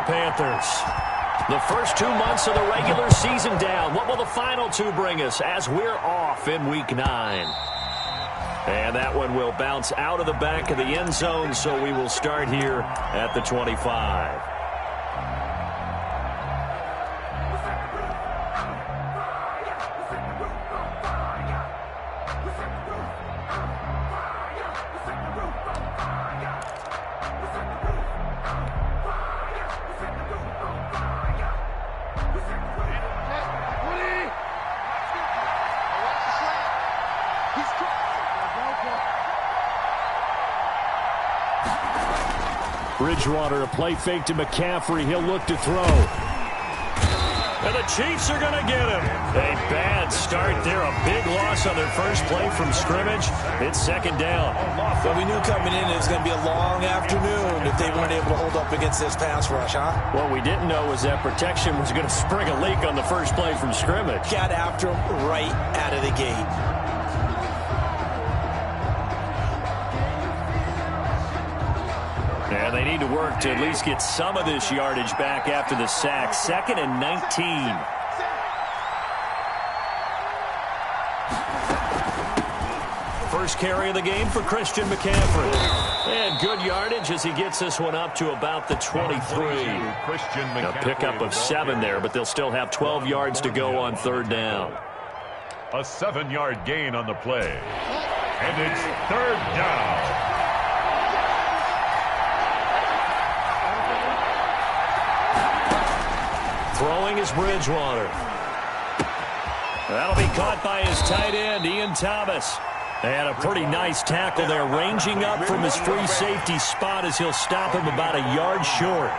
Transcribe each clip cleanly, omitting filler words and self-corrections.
Panthers. The first 2 months of the regular season down. What will the final two bring us as we're off in Week 9? And that one will bounce out of the back of the end zone, so we will start here at the 25. Bridgewater, a play fake to McCaffrey. He'll look to throw. And the Chiefs are going to get him. A bad start there. A big loss on their first play from scrimmage. It's second down. Well, we knew coming in it was going to be a long afternoon if they weren't able to hold up against this pass rush, huh? What we didn't know was that protection was going to spring a leak on the first play from scrimmage. Got after him right out of the gate. And they need to work to at least get some of this yardage back after the sack. 2nd and 19. First carry of the game for Christian McCaffrey. And good yardage as he gets this one up to about the 23. A pickup of 7 there, but they'll still have 12 yards to go on third down. A 7-yard gain on the play. And it's third down. Throwing is Bridgewater. That'll be caught by his tight end, Ian Thomas. And a pretty nice tackle there, ranging up from his free safety spot as he'll stop him about a yard short.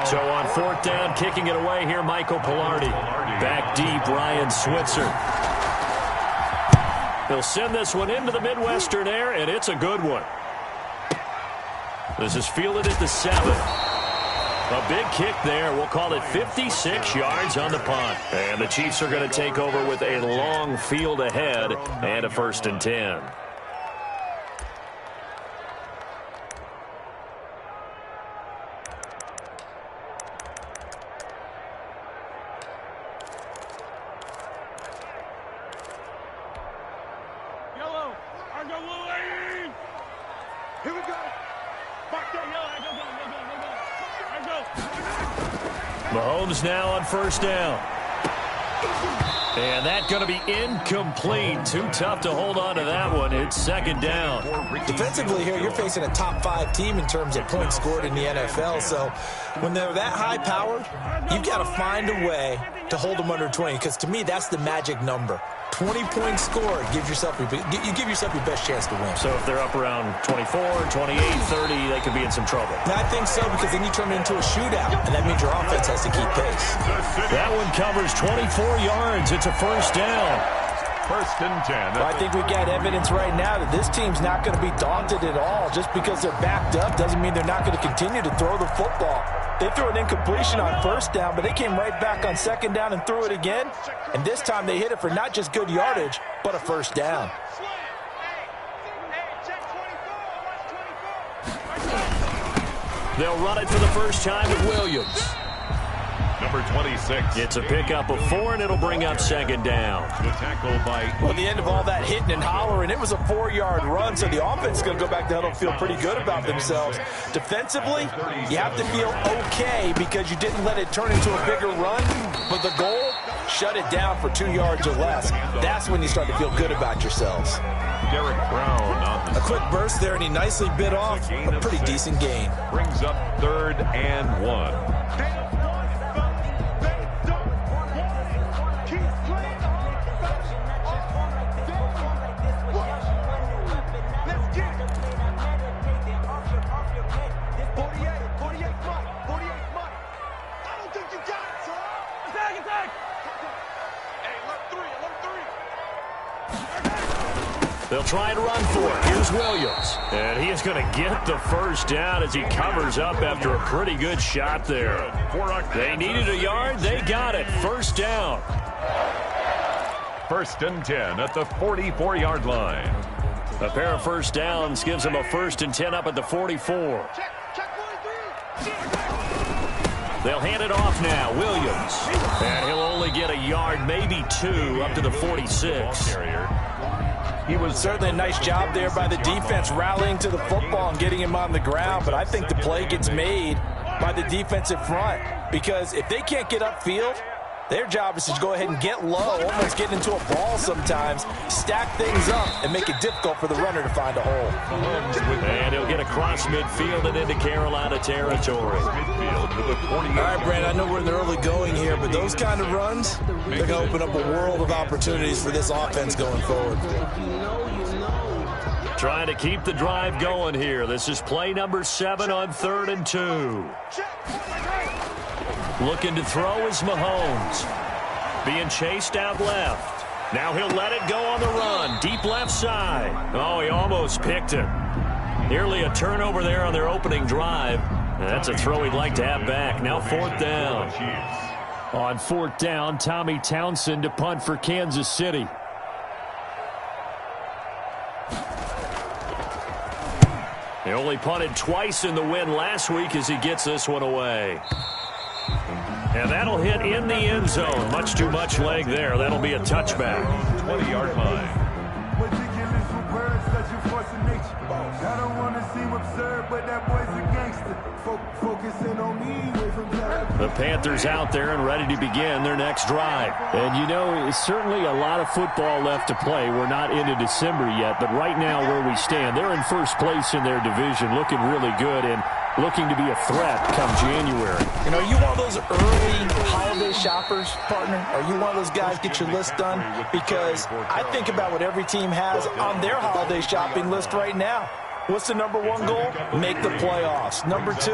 So on fourth down, kicking it away here, Michael Pilardi. Back deep, Ryan Switzer. He'll send this one into the Midwestern air, and it's a good one. This is fielded at the 7. A big kick there. We'll call it 56 yards on the punt. And the Chiefs are going to take over with a long field ahead and a 1st and 10. Yellow. Argo Willie. Here we go. Back there, yellow. Mahomes now on first down. And that's going to be incomplete. Too tough to hold on to that one. It's second down. Defensively here, you're facing a top 5 team in terms of points scored in the NFL. So when they're that high-powered, you've got to find a way to hold them under 20. Because to me, that's the magic number. 20 points scored, you give yourself your best chance to win. So if they're up around 24, 28, 30, they could be in some trouble. I think so, because then you turn it into a shootout, and that means your offense has to keep pace. That one covers 24 yards. It's a first down. 1st and 10. Well, I think we've got evidence right now that this team's not going to be daunted at all. Just because they're backed up doesn't mean they're not going to continue to throw the football. They threw an incompletion on first down, but they came right back on second down and threw it again. And this time they hit it for not just good yardage, but a first down. They'll run it for the first time with Williams. Number 26. It's a pickup of 4, and it'll bring up second down. The tackle by... Well, at the end of all that hitting and hollering, it was a 4-yard run, so the offense is going to go back to huddle and feel pretty good about themselves. Defensively, you have to feel okay because you didn't let it turn into a bigger run, but the goal, shut it down for 2 yards or less. That's when you start to feel good about yourselves. Derek Brown on the... A quick burst there, and he nicely bit off a pretty decent gain. Brings up 3rd and 1. They'll try and run for it. Here's Williams. And he is going to get the first down as he covers up after a pretty good shot there. They needed a yard. They got it. First down. 1st and 10 at the 44-yard line. A pair of first downs gives them a 1st and 10 up at the 44. They'll hand it off now. Williams. And he'll only get a yard, maybe 2, up to the 46. He was certainly a nice job there by the defense rallying to the football and getting him on the ground, but I think the play gets made by the defensive front because if they can't get upfield, their job is to go ahead and get low, almost get into a ball sometimes, stack things up, and make it difficult for the runner to find a hole. And he'll get across midfield and into Carolina territory. All right, Brand, I know we're in the early going here, but those kind of runs, they're going to open up a world of opportunities for this offense going forward. Trying to keep the drive going here. This is play number 7 on 3rd and 2. Looking to throw is Mahomes. Being chased out left. Now he'll let it go on the run. Deep left side. Oh, he almost picked it. Nearly a turnover there on their opening drive. And that's a throw he'd like to have back. Now 4th down. On 4th down, Tommy Townsend to punt for Kansas City. He only punted twice in the win last week as he gets this one away. And that'll hit in the end zone. Much too much leg there. That'll be a touchback. 20-yard line. I don't want to seem absurd, but that boy's a gangster. Focusing on me. The Panthers out there and ready to begin their next drive. And you know, it's certainly a lot of football left to play. We're not into December yet, but right now where we stand, they're in first place in their division, looking really good and looking to be a threat come January. You know, you one of those early holiday shoppers, partner? Are you one of those guys get your list done? Because I think about what every team has on their holiday shopping list right now. What's the number 1 goal? Make the playoffs. Number 2,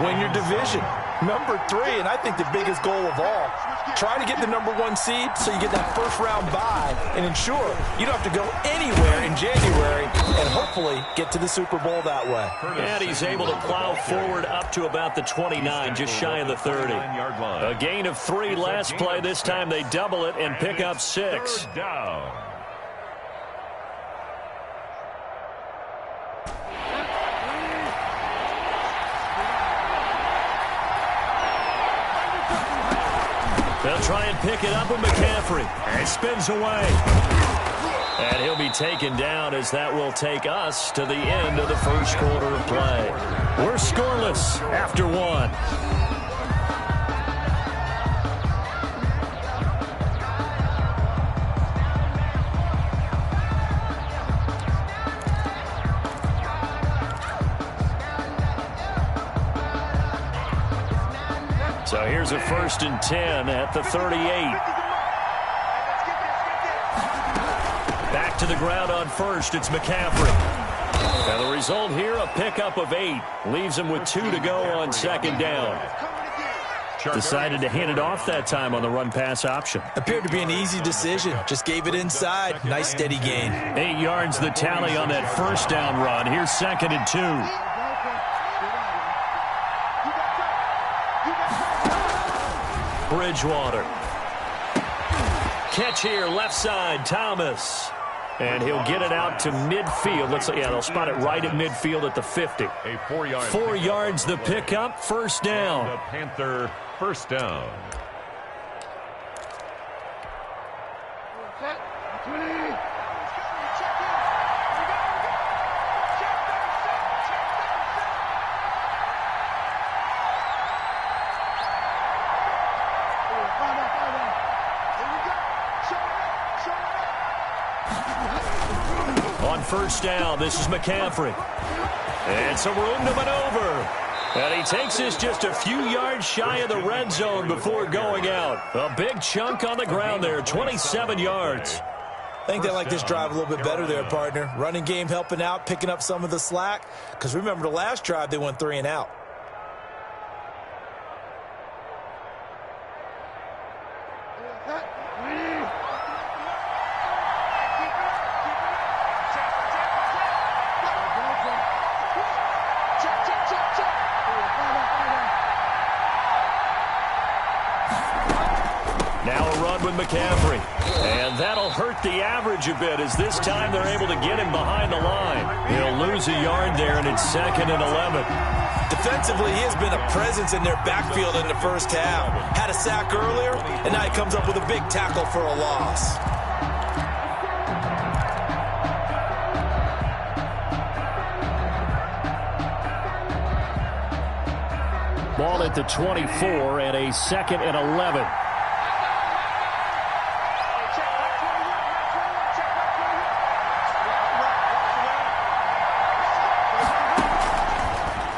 win your division. Number 3, and I think the biggest goal of all, try to get the number 1 seed so you get that first-round bye and ensure you don't have to go anywhere in January and hopefully get to the Super Bowl that way. And he's able to plow forward up to about the 29, just shy of the 30. A gain of 3 last play. This time they double it and pick up 6. 3rd down. They'll try and pick it up with McCaffrey. And spins away. And he'll be taken down as that will take us to the end of the first quarter of play. We're scoreless after 1. So here's a 1st and 10 at the 38. Back to the ground on 1st. It's McCaffrey. And the result here, a pickup of 8. Leaves him with 2 to go on 2nd down. Decided to hand it off that time on the run-pass option. Appeared to be an easy decision. Just gave it inside. Nice steady gain. 8 yards the tally on that 1st down run. Here's 2nd and 2. Bridgewater. Catch here, left side, Thomas. And he'll get it out to midfield. Looks like, yeah, they'll spot it right at midfield at the 50. A 4-yard 4 yards the pickup, 1st down. The Panther 1st down. On 1st down, this is McCaffrey. And some room to maneuver. And he takes this just a few yards shy of the red zone before going out. A big chunk on the ground there, 27 yards. I think they like this drive a little bit better there, partner. Running game helping out, picking up some of the slack. Because remember, the last drive, they went 3 and out. McCaffrey. And that'll hurt the average a bit as this time they're able to get him behind the line. He'll lose a yard there, and it's 2nd and 11. Defensively, he has been a presence in their backfield in the first half. Had a sack earlier, and now he comes up with a big tackle for a loss. Ball at the 24 and a 2nd and 11.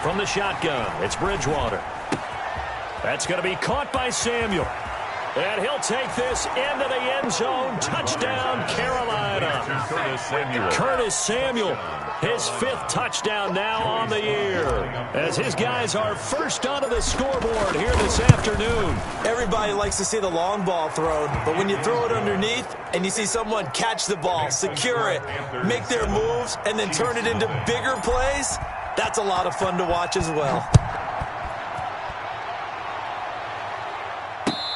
From the shotgun, it's Bridgewater. That's going to be caught by Samuel. And he'll take this into the end zone. Touchdown, Carolina. Curtis Samuel, his 5th touchdown now on the year, as his guys are first onto the scoreboard here this afternoon. Everybody likes to see the long ball thrown, but when you throw it underneath and you see someone catch the ball, secure it, make their moves, and then turn it into bigger plays, that's a lot of fun to watch as well.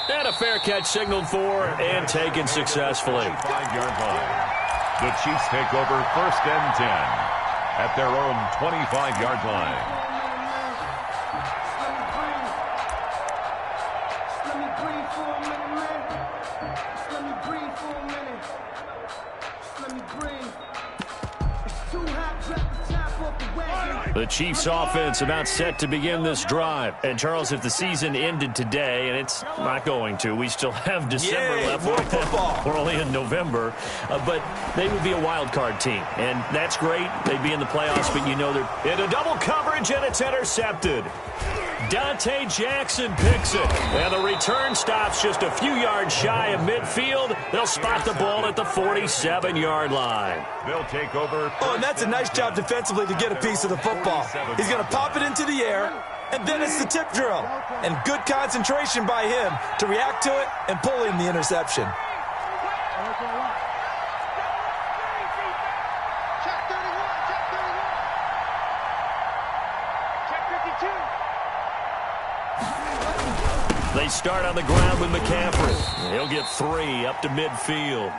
And a fair catch signaled for and taken successfully. 5-yard line. The Chiefs take over 1st and 10 at their own 25-yard line. The Chiefs offense about set to begin this drive. And, Charles, if the season ended today, and it's not going to, we still have December left. More football. We're only in November. But they would be a wild card team. And that's great. They'd be in the playoffs, but you know they're in a double coverage, and it's intercepted. Dante Jackson picks it. And the return stops just a few yards shy of midfield. They'll spot the ball at the 47-yard line. They'll take over. Oh, and that's a nice job defensively to get a piece of the football. He's going to pop it into the air, and then it's the tip drill. And good concentration by him to react to it and pull in the interception. They start on the ground with McCaffrey. He'll get 3 up to midfield.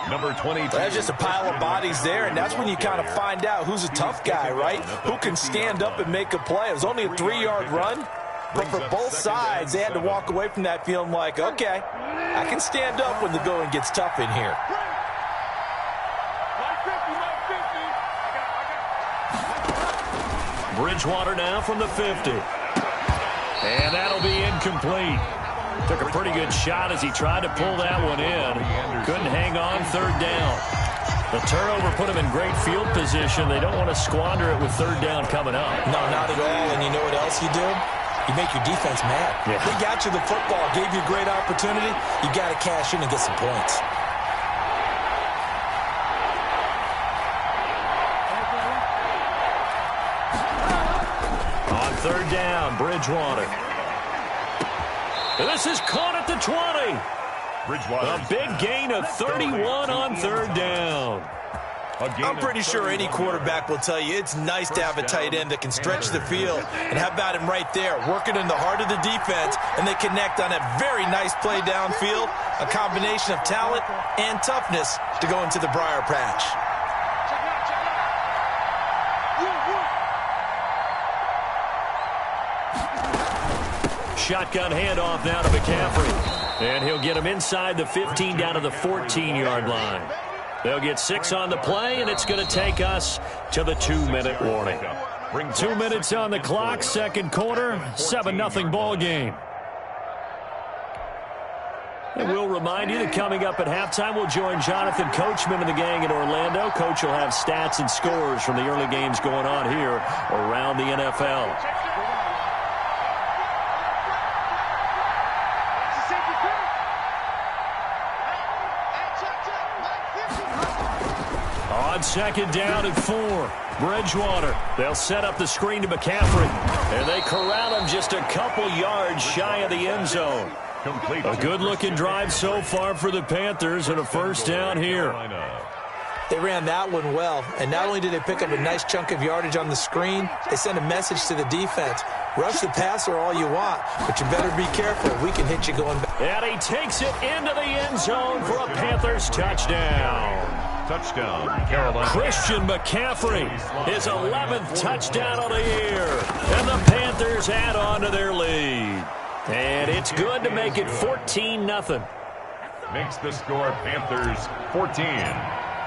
Number 22. There's just a pile of bodies there, and that's when you kind of find out who's a tough guy, right? Who can stand up and make a play. It was only a 3-yard run, but for both sides, they had to walk away from that feeling like, okay, I can stand up when the going gets tough in here. Bridgewater now from the 50. And that'll be incomplete. Took a pretty good shot as he tried to pull that one in. Couldn't hang on 3rd down. The turnover put him in great field position. They don't want to squander it with 3rd down coming up. No, not at all. And you know what else you do? You make your defense mad. Yeah. They got you the football, gave you a great opportunity. You got to cash in and get some points. On 3rd down, Bridgewater. And this is caught at the 20. Bridgewater. A big gain of 31 on 3rd down. I'm pretty sure any quarterback will tell you it's nice to have a tight end that can stretch the field. And how about him right there, working in the heart of the defense, and they connect on a very nice play downfield, a combination of talent and toughness to go into the briar patch. Shotgun handoff now to McCaffrey. And he'll get him inside the 15 down to the 14-yard line. They'll get 6 on the play, and it's going to take us to the 2-minute warning. 2 minutes on the clock, 2nd quarter, 7-0 ball game. And we'll remind you that coming up at halftime, we'll join Jonathan Coachman and the gang in Orlando. Coach will have stats and scores from the early games going on here around the NFL. On 2nd down and 4, Bridgewater. They'll set up the screen to McCaffrey, and they corral him just a couple yards shy of the end zone. A good-looking drive so far for the Panthers, and a 1st down here. They ran that one well, and not only did they pick up a nice chunk of yardage on the screen, they sent a message to the defense. Rush the passer all you want, but you better be careful. We can hit you going back. And he takes it into the end zone for a Panthers touchdown. Touchdown, Carolina. Christian McCaffrey, his 11th touchdown of the year. And the Panthers add on to their lead. And it's good to make it 14-0. Makes the score Panthers 14.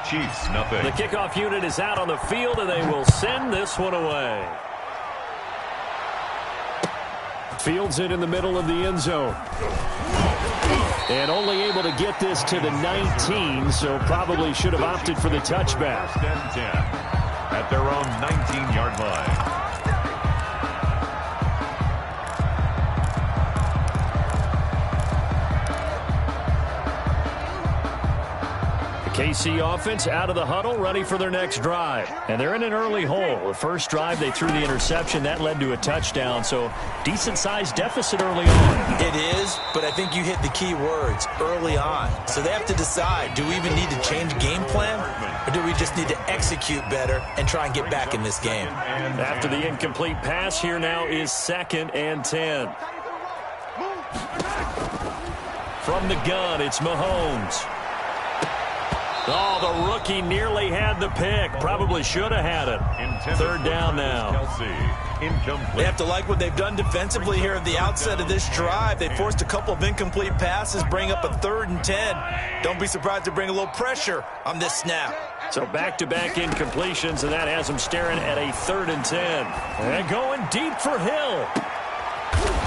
Chiefs nothing. The kickoff unit is out on the field, and they will send this one away. Fields it in the middle of the end zone. And only able to get this to the 19, so probably should have opted for the touchback. First and 10 at their own 19-yard line. KC offense out of the huddle, ready for their next drive. And they're in an early hole. The first drive, they threw the interception. That led to a touchdown, so decent-sized deficit early on. It is, but I think you hit the key words, early on. So they have to decide, do we even need to change game plan, or do we just need to execute better and try and get back in this game? After the incomplete pass, here now is 2nd and 10. From the gun, it's Mahomes. Oh, the rookie nearly had the pick. Probably should have had it. 3rd down now. They have to like what they've done defensively here at the outset of this drive. They forced a couple of incomplete passes, bring up a 3rd and 10. Don't be surprised to bring a little pressure on this snap. So back-to-back incompletions, and that has them staring at a 3rd and 10. And going deep for Hill.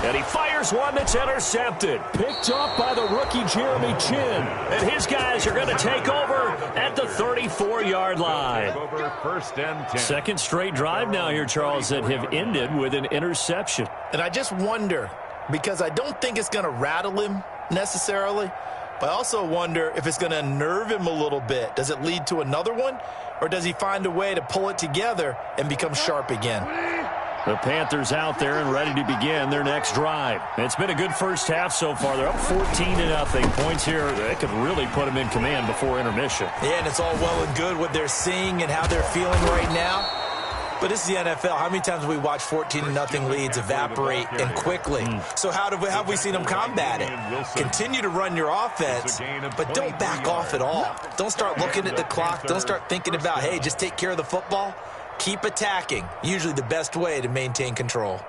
And he fires one that's intercepted. Picked up by the rookie Jeremy Chin. And his guys are going to take over at the 34-yard line. First and 10. Second straight drive now here, Charles, that have ended with an interception. And I just wonder, because I don't think it's going to rattle him necessarily, but I also wonder if it's going to unnerve him a little bit. Does it lead to another one, or does he find a way to pull it together and become sharp again? The Panthers out there and ready to begin their next drive. It's been a good first half so far. They're up 14-0. Points here, they could really put them in command before intermission. Yeah, and it's all well and good what they're seeing and how they're feeling right now. But this is the NFL. How many times have we watched 14-0 leads evaporate and quickly? So how have we seen them combat it? Continue to run your offense, but don't back off at all. Don't start looking at the clock. Don't start thinking about, hey, just take care of the football. Keep attacking. Usually the best way to maintain control.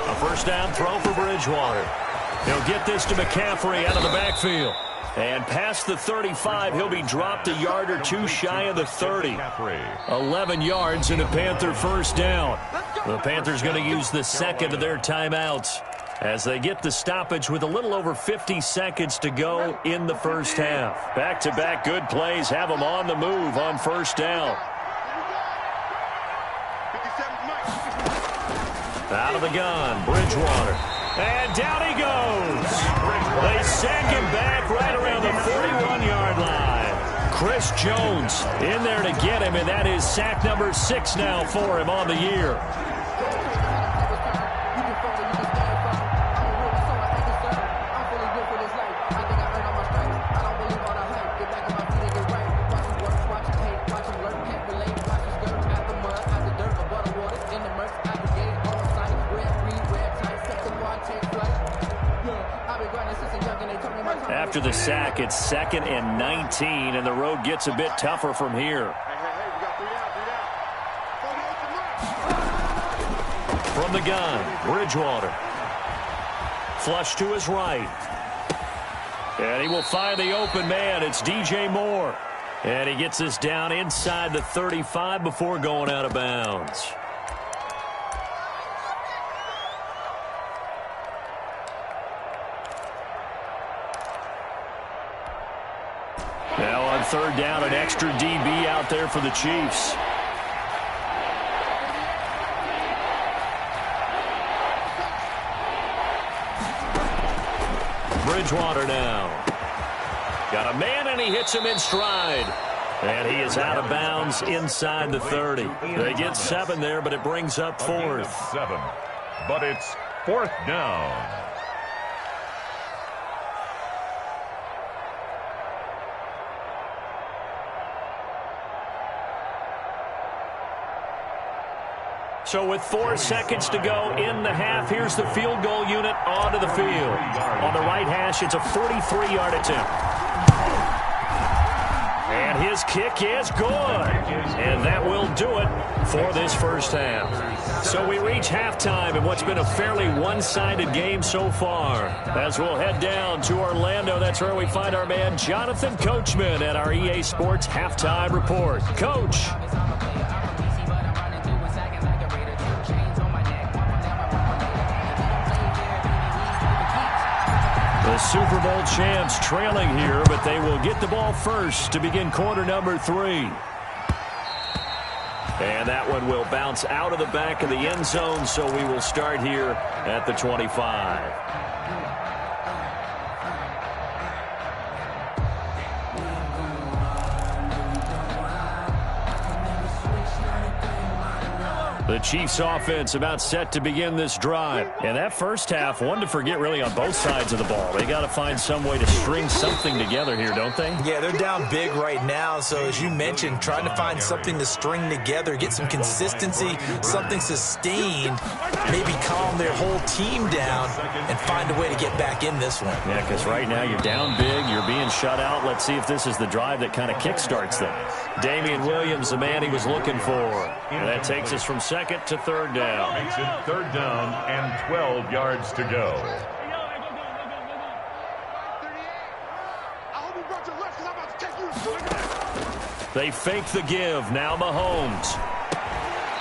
A first down throw for Bridgewater. He'll get this to McCaffrey out of the backfield. And past the 35, he'll be dropped a yard or two shy of the 30. 11 yards and a Panther first down. The Panthers going to use the second of their timeouts as they get the stoppage with a little over 50 seconds to go in the first half. Back-to-back good plays have them on the move on first down. Out of the gun, Bridgewater. And down he goes. They send him back right around the 41-yard line. Chris Jones in there to get him, and that is sack number 6 now for him on the year. After the sack, it's 2nd and 19, and the road gets a bit tougher from here. From the gun, Bridgewater. Flush to his right. And he will find the open man. It's DJ Moore. And he gets this down inside the 35 before going out of bounds. Now on third down, an extra DB out there for the Chiefs. Bridgewater now. Got a man, and he hits him in stride. And he is out of bounds inside the 30. They get 7 there, but it brings up 4th. 7, but it's 4th down. So with 4 seconds to go in the half, here's the field goal unit onto the field. On the right hash, it's a 43-yard attempt. And his kick is good. And that will do it for this first half. So we reach halftime in what's been a fairly one-sided game so far. As we'll head down to Orlando, that's where we find our man Jonathan Coachman at our EA Sports Halftime Report. Coach. The Super Bowl champs trailing here, but they will get the ball first to begin quarter number 3. And that one will bounce out of the back of the end zone, so we will start here at the 25. The Chiefs offense about set to begin this drive. And that first half, one to forget really on both sides of the ball. They got to find some way to string something together here, don't they? Yeah, they're down big right now. So as you mentioned, trying to find something to string together, get some consistency, something sustained, maybe calm their whole team down and find a way to get back in this one. Yeah, because right now you're down big, you're being shut out. Let's see if this is the drive that kind of kickstarts them. Damian Williams, the man he was looking for. And that takes us from second to third down. Makes it third down and 12 yards to go. They fake the give. Now Mahomes.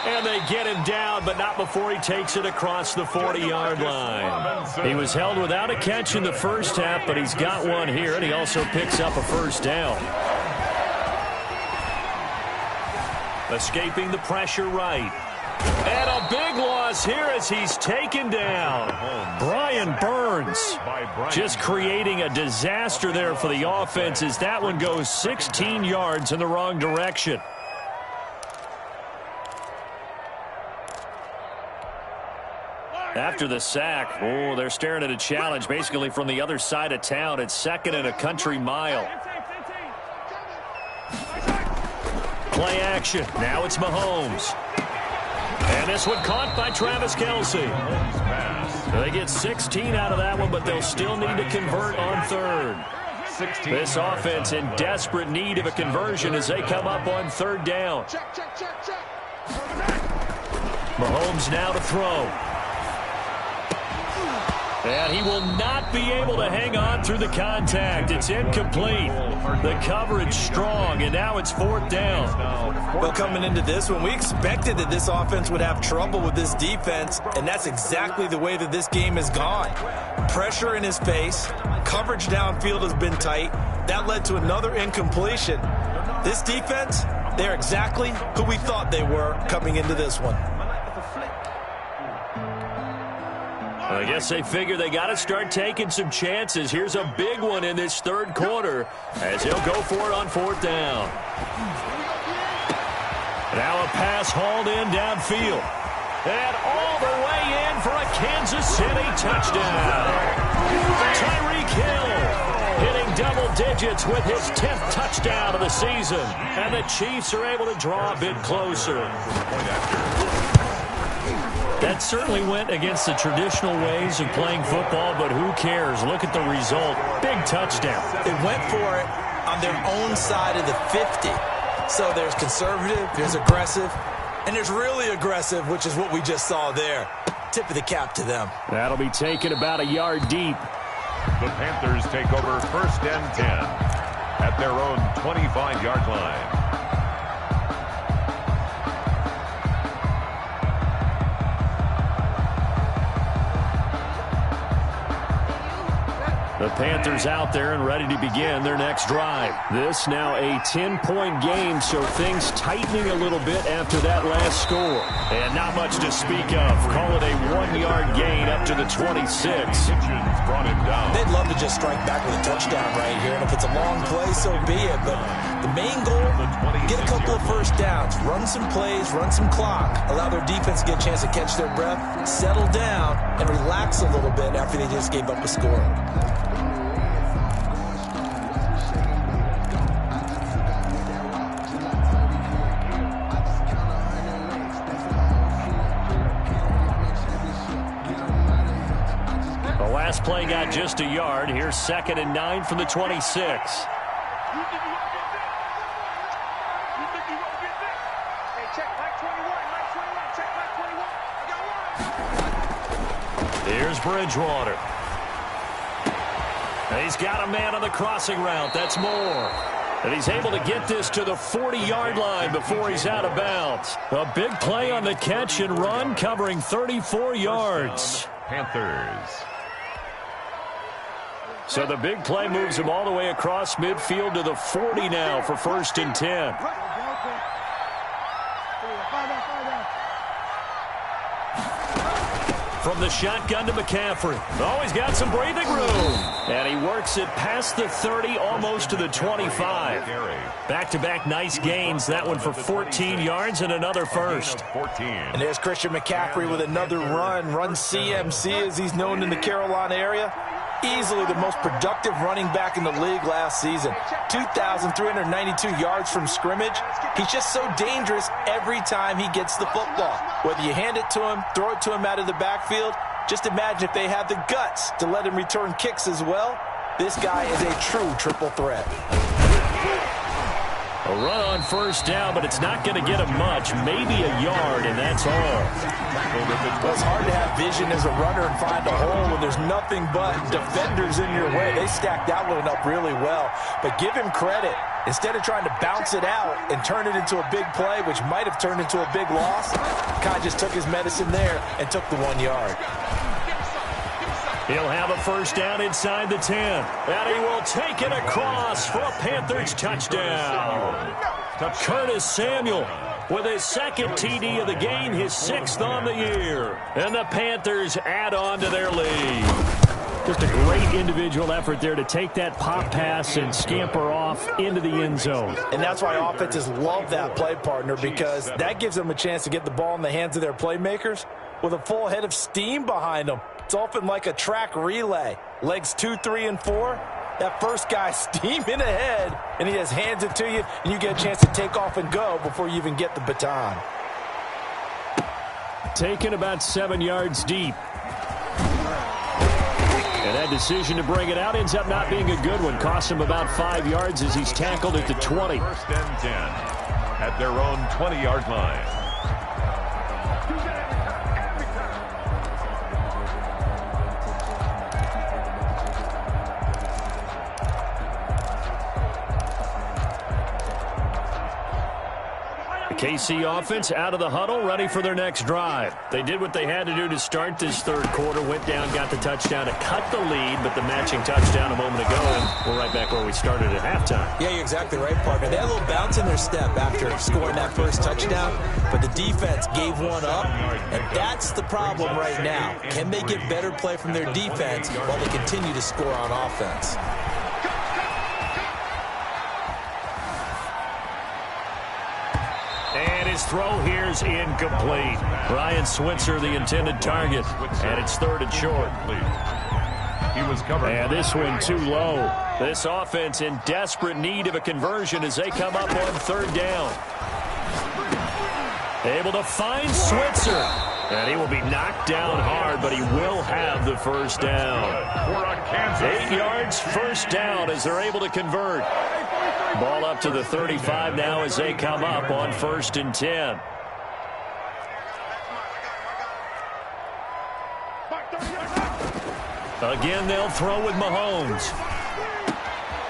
And they get him down, but not before he takes it across the 40-yard line. He was held without a catch in the first half, but he's got one here, and he also picks up a first down. Escaping the pressure right. And a big loss here as he's taken down. Brian Burns just creating a disaster there for the offense as that one goes 16 yards in the wrong direction. After the sack, they're staring at a challenge basically from the other side of town. It's second and a country mile. Play action. Now it's Mahomes. And this one caught by Travis Kelce. They get 16 out of that one, but they'll still need to convert on third. This offense in desperate need of a conversion as they come up on third down. Mahomes now to throw. And he will not be able to hang on through the contact. It's incomplete. The coverage strong, and now it's fourth down. Well, coming into this one, we expected that this offense would have trouble with this defense, and that's exactly the way that this game has gone. Pressure in his face. Coverage downfield has been tight. That led to another incompletion. This defense, they're exactly who we thought they were coming into this one. I guess they figure they got to start taking some chances. Here's a big one in this third quarter as he'll go for it on fourth down. Now a pass hauled in downfield. And all the way in for a Kansas City touchdown. Tyreek Hill hitting double digits with his 10th touchdown of the season. And the Chiefs are able to draw a bit closer. That certainly went against the traditional ways of playing football, but who cares? Look at the result. Big touchdown. They went for it on their own side of the 50. So there's conservative, there's aggressive, and there's really aggressive, which is what we just saw there. Tip of the cap to them. That'll be taken about a yard deep. The Panthers take over first and 10 at their own 25-yard line. The Panthers out there and ready to begin their next drive. This now a 10-point game, so things tightening a little bit after that last score. And not much to speak of. Call it a 1-yard gain up to the 26. They'd love to just strike back with a touchdown right here, and if it's a long play, so be it. But the main goal, get a couple of first downs, run some plays, run some clock, allow their defense to get a chance to catch their breath, settle down, and relax a little bit after they just gave up a score. play got just a yard. Here's 2nd and 9 from the 26. Here's Bridgewater. And he's got a man on the crossing route. That's Moore. And he's able to get this to the 40-yard line before he's out of bounds. A big play on the catch and run, covering 34 yards. Panthers. So the big play moves him all the way across midfield to the 40 now for 1st and 10. From the shotgun to McCaffrey. Oh, he's got some breathing room. And he works it past the 30, almost to the 25. Back-to-back nice gains. That one for 14 yards and another first. And there's Christian McCaffrey with another run. Run CMC, as he's known in the Carolina area. Easily the most productive running back in the league last season. 2,392 yards from scrimmage. He's just so dangerous every time he gets the football. Whether you hand it to him, throw it to him out of the backfield, just imagine if they have the guts to let him return kicks as well. This guy is a true triple threat. A run on 1st down, but it's not going to get him much. Maybe a yard, and that's all. Well, it's hard to have vision as a runner and find a hole when there's nothing but defenders in your way. They stacked that one up really well. But give him credit. Instead of trying to bounce it out and turn it into a big play, which might have turned into a big loss, Kai just took his medicine there and took the 1 yard. He'll have a 1st down inside the 10. And he will take it across for a Panthers touchdown. Curtis Samuel with his 2nd TD of the game, his 6th on the year. And the Panthers add on to their lead. Just a great individual effort there to take that pop pass and scamper off into the end zone. And that's why offenses love that play, partner, because that gives them a chance to get the ball in the hands of their playmakers with a full head of steam behind them. It's often like a track relay. Legs 2, 3, and 4. That first guy steaming ahead, and he just hands it to you, and you get a chance to take off and go before you even get the baton. Taken about 7 yards deep. And that decision to bring it out ends up not being a good one. Costs him about 5 yards as he's tackled at the 20. 1st and 10 at their own 20-yard line. KC offense out of the huddle, ready for their next drive. They did what they had to do to start this 3rd quarter, went down, got the touchdown to cut the lead, but the matching touchdown a moment ago, and we're right back where we started at halftime. Yeah, you're exactly right, partner. They had a little bounce in their step after scoring that first touchdown, but the defense gave one up, and that's the problem right now. Can they get better play from their defense while they continue to score on offense? And his throw here's incomplete. Ryan Switzer, the intended target, and it's 3rd and short. He was covered. And this one too low. This offense in desperate need of a conversion as they come up on 3rd down. Able to find Switzer. And he will be knocked down hard, but he will have the 1st down. 8 yards, 1st down as they're able to convert. Ball up to the 35 now as they come up on 1st and 10. Again, they'll throw with Mahomes.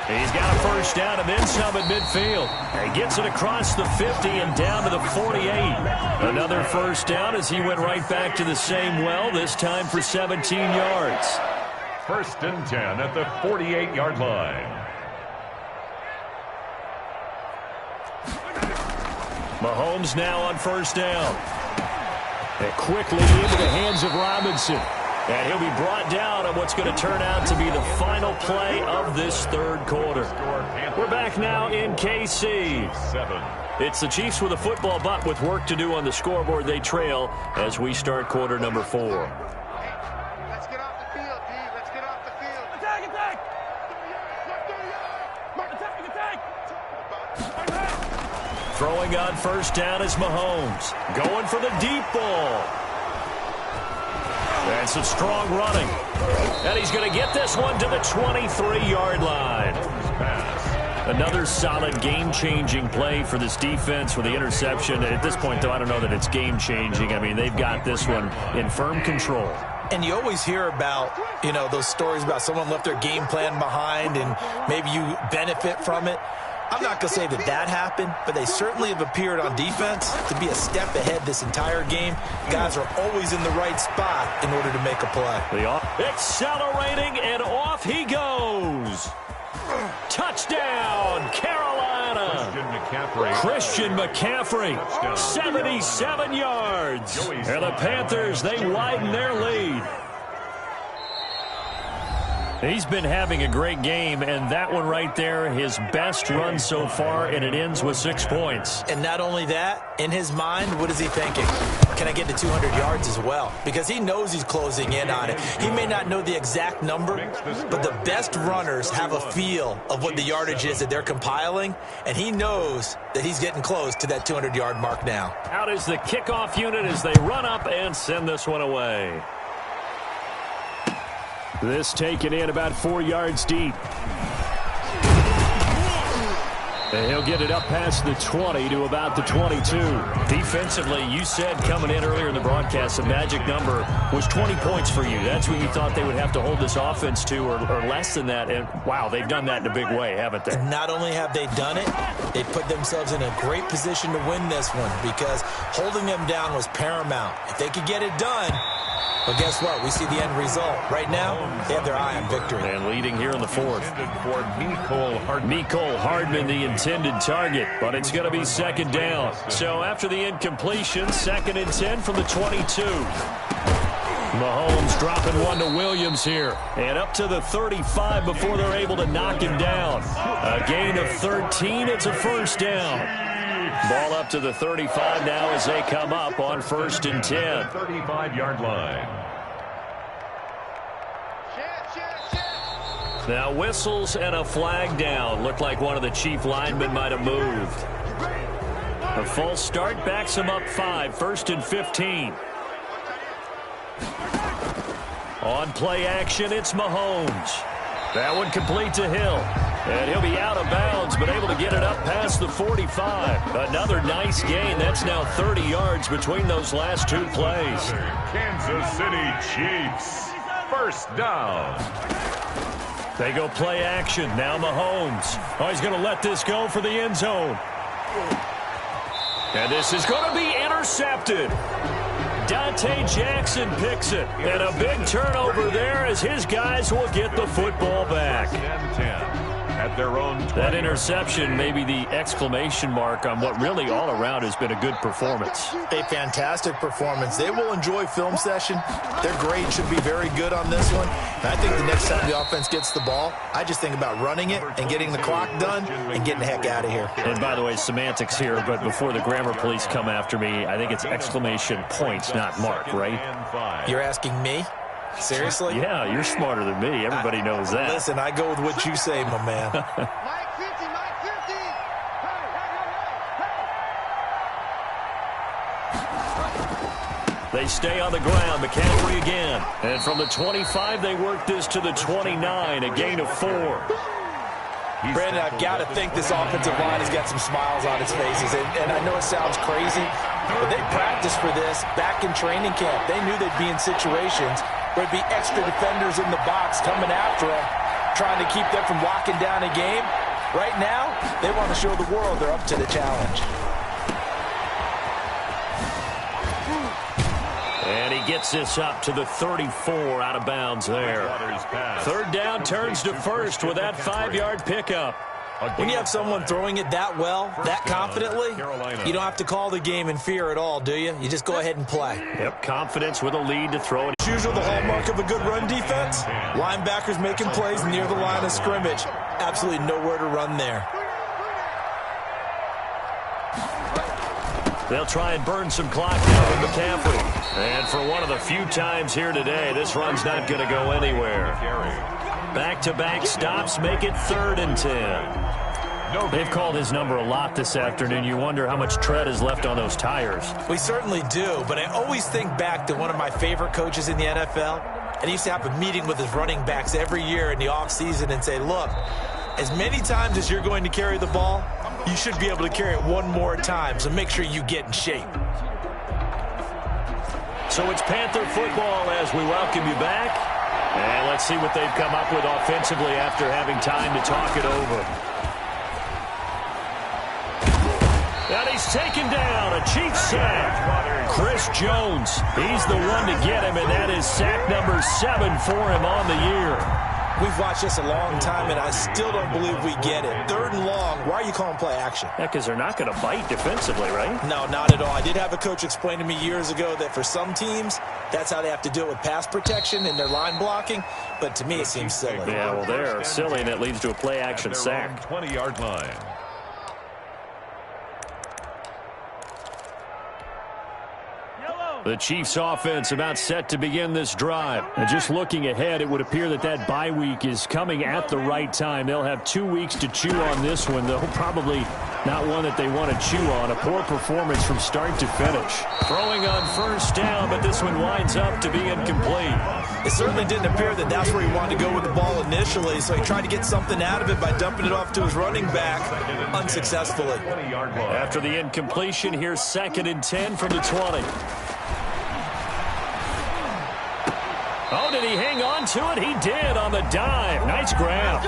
He's got a 1st down and then some at midfield. He gets it across the 50 and down to the 48. Another 1st down as he went right back to the same well, this time for 17 yards. 1st and 10 at the 48-yard line. Mahomes now on 1st down. And quickly into the hands of Robinson. And he'll be brought down on what's going to turn out to be the final play of this 3rd quarter. We're back now in KC. It's the Chiefs with a football, but with work to do on the scoreboard. They trail as we start quarter number 4. Let's get off the field, D. Let's get off the field. Attack, attack! Attack! Throwing on 1st down is Mahomes. Going for the deep ball. And some strong running. And he's going to get this one to the 23-yard line. Another solid game-changing play for this defense with the interception. At this point, though, I don't know that it's game-changing. I mean, they've got this one in firm control. And you always hear about, those stories about someone left their game plan behind and maybe you benefit from it. I'm not going to say that happened, but they certainly have appeared on defense to be a step ahead this entire game. Guys are always in the right spot in order to make a play. Accelerating, and off he goes. Touchdown, Carolina. Christian McCaffrey, 77 yards. And the Panthers, they widen their lead. He's been having a great game, and that one right there, his best run so far, and it ends with 6 points. And not only that, in his mind, what is he thinking? Can I get to 200 yards as well? Because he knows he's closing in on it. He may not know the exact number, but the best runners have a feel of what the yardage is that they're compiling, and he knows that he's getting close to that 200-yard mark now. Out is the kickoff unit as they run up and send this one away. This taken in about 4 yards deep. And he'll get it up past the 20 to about the 22. Defensively, you said coming in earlier in the broadcast, the magic number was 20 points for you. That's what you thought they would have to hold this offense to, or less than that. And, wow, they've done that in a big way, haven't they? And not only have they done it, they put themselves in a great position to win this one because holding them down was paramount. If they could get it done, well, guess what? We see the end result. Right now, they have their eye on victory. And leading here in the fourth. For Mecole Hardman, the intended target, but it's going to be second down. So after the incompletion, 2nd and 10 from the 22. Mahomes dropping one to Williams here. And up to the 35 before they're able to knock him down. A gain of 13. It's a first down. Ball up to the 35 now as they come up on 1st and 10. 35-yard line. Now whistles and a flag down. Looked like one of the chief linemen might have moved. A false start backs him up 5. 1st and 15. On play action, it's Mahomes. That one complete to Hill. And he'll be out of bounds, but able to get it up past the 45. Another nice gain. That's now 30 yards between those last 2 plays. Kansas City Chiefs. First down. They go play action. Now Mahomes. Oh, he's going to let this go for the end zone. And this is going to be intercepted. Dante Jackson picks it. And a big turnover there as his guys will get the football back. 10-10. At their own 20. That interception may be the exclamation mark on what really all around has been a good performance. A fantastic performance. They will enjoy film session. Their grade should be very good on this one. And I think the next time the offense gets the ball, I just think about running it and getting the clock done and getting the heck out of here. And by the way, semantics here, but before the grammar police come after me, I think it's exclamation points, not mark, right? You're asking me? Seriously? Yeah, you're smarter than me. Everybody knows that. Listen, I go with what you say, my man. Mike 50, Mike 50. They stay on the ground. McCaffrey again. And from the 25, they work this to the 29, a gain of 4. Brandon, I've got to think this offensive line has got some smiles on its faces. And I know it sounds crazy, but they practiced for this back in training camp. They knew they'd be in situations where there'd be extra defenders in the box coming after them, trying to keep them from locking down a game. Right now, they want to show the world they're up to the challenge. And he gets this up to the 34, out of bounds there. 3rd down turns to 1st with that 5-yard pickup. When you have someone throwing it that well, that confidently, you don't have to call the game in fear at all, do you? You just go ahead and play. Yep, confidence with a lead to throw it. As usual, the hallmark of a good run defense, linebackers making plays near the line of scrimmage. Absolutely nowhere to run there. They'll try and burn some clock now with McCaffrey. And for one of the few times here today, this run's not going to go anywhere. Back-to-back stops make it 3rd and 10. They've called his number a lot this afternoon. You wonder how much tread is left on those tires. We certainly do, but I always think back to one of my favorite coaches in the NFL, and he used to have a meeting with his running backs every year in the offseason and say, look, as many times as you're going to carry the ball, you should be able to carry it one more time, so make sure you get in shape. So it's Panther football as we welcome you back. And let's see what they've come up with offensively after having time to talk it over. And he's taken down, a Chiefs sack. Chris Jones, he's the one to get him, and that is sack number 7 for him on the year. We've watched this a long time, and I still don't believe we get it. 3rd and long, why are you calling play action? Yeah, because they're not going to bite defensively, right? No, not at all. I did have a coach explain to me years ago that for some teams, that's how they have to do it with pass protection and their line blocking. But to me, it seems silly. Yeah, well, they're silly, and it leads to a play action sack. 20-yard line. The Chiefs offense about set to begin this drive. And just looking ahead, it would appear that that bye week is coming at the right time. They'll have 2 weeks to chew on this one, though probably not one that they want to chew on. A poor performance from start to finish. Throwing on 1st down, but this one winds up to be incomplete. It certainly didn't appear that that's where he wanted to go with the ball initially, so he tried to get something out of it by dumping it off to his running back unsuccessfully. After the incompletion, here's 2nd and 10 from the 20. Oh, did he hang on to it? He did on the dive. Nice grab.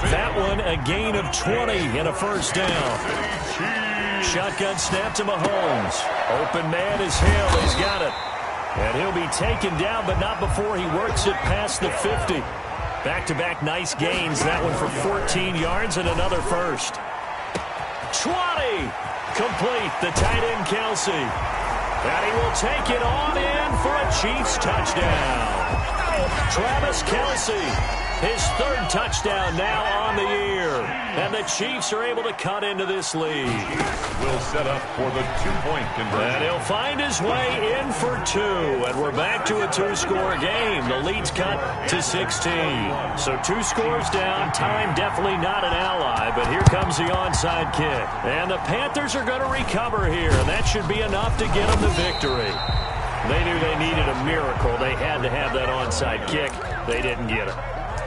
That one a gain of 20 and a 1st down. Shotgun snap to Mahomes. Open man is Hill. He's got it. And he'll be taken down, but not before he works it past the 50. Back-to-back nice gains. That one for 14 yards and another 1st. 20. Complete. The tight end, Kelsey. And he will take it on in for a Chiefs touchdown. Travis Kelsey, his 3rd touchdown now on the year. And the Chiefs are able to cut into this lead. Will set up for the 2-point conversion. And he'll find his way in for 2. And we're back to a 2-score game. The lead's cut to 16. So 2 scores down. Time definitely not an ally. But here comes the onside kick. And the Panthers are going to recover here. And that should be enough to get them the victory. They knew they needed a miracle. They had to have that onside kick. They didn't get it.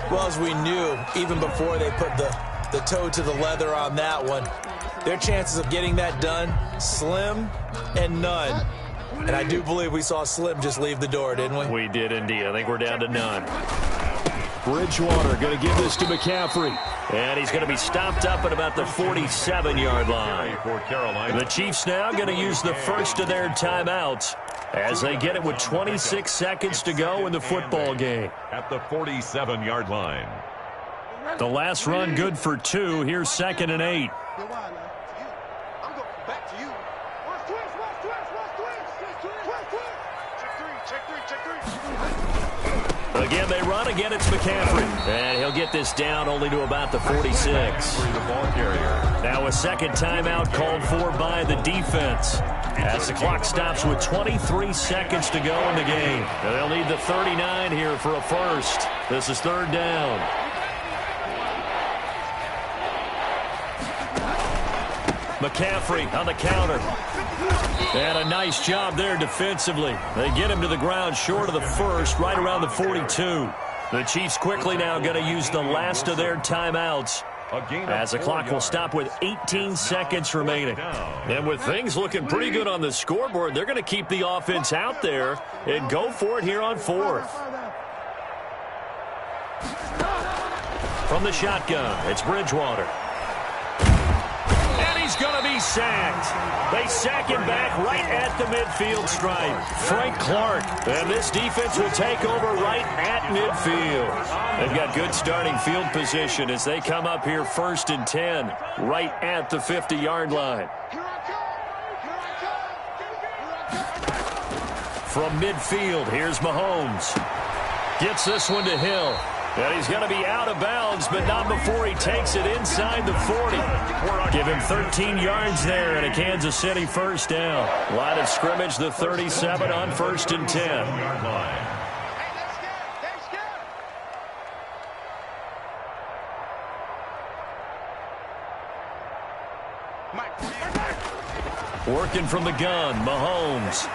Well, as we knew, even before they put the toe to the leather on that one, their chances of getting that done, slim and none. And I do believe we saw Slim just leave the door, didn't we? We did indeed. I think we're down to none. Bridgewater going to give this to McCaffrey. And he's going to be stopped up at about the 47-yard line. The Chiefs now going to use the first of their timeouts as they get it with 26 seconds to go in the football game. At the 47-yard line. The last run good for 2. Here's 2nd and 8. I'm going back to you. Watch twist. Check three. Again, they run. Again, it's McCaffrey. And he'll get this down only to about the 46. Now a 2nd timeout called for by the defense. As the clock stops with 23 seconds to go in the game. And they'll need the 39 here for a 1st. This is 3rd down. McCaffrey on the counter. And a nice job there defensively. They get him to the ground short of the 1st, right around the 42. The Chiefs quickly now going to use the last of their timeouts as the clock will stop with 18 seconds remaining. And with things looking pretty good on the scoreboard, they're going to keep the offense out there and go for it here on 4th. From the shotgun, it's Bridgewater. And he's going to be sacked. They sack him back right at the midfield stripe. Frank Clark. And this defense will take over right at midfield. They've got good starting field position as they come up here 1st and 10, right at the 50-yard line. From midfield, here's Mahomes. Gets this one to Hill. And he's going to be out of bounds, but not before he takes it inside the 40. Give him 13 yards there and a Kansas City 1st down. Line of scrimmage, the 37 on 1st and 10. Working from the gun, Mahomes.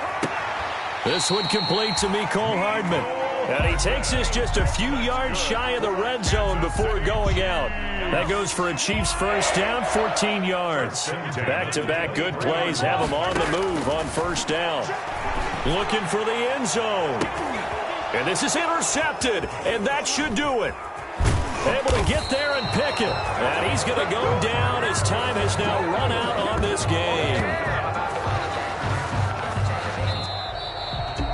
This one complete to Mecole Hardman. And he takes this just a few yards shy of the red zone before going out. That goes for a Chiefs first down, 14 yards. Back-to-back good plays have him on the move on first down. Looking for the end zone. And this is intercepted, and that should do it. Able to get there and pick it. And he's going to go down as time has now run out on this game.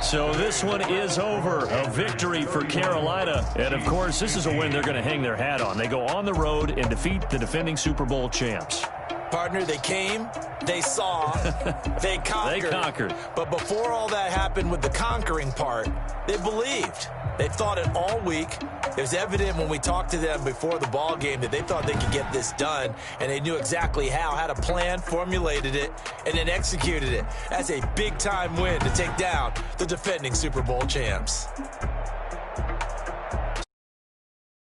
So this one is over. A victory for Carolina. And, of course, this is a win they're going to hang their hat on. They go on the road and defeat the defending Super Bowl champs. Partner, they came, they saw, they conquered. They conquered. But before all that happened with the conquering part, they believed. They thought it all week. It was evident when we talked to them before the ball game that they thought they could get this done, and they knew exactly how, had a plan, formulated it, and then executed it. That's a big-time win to take down the defending Super Bowl champs.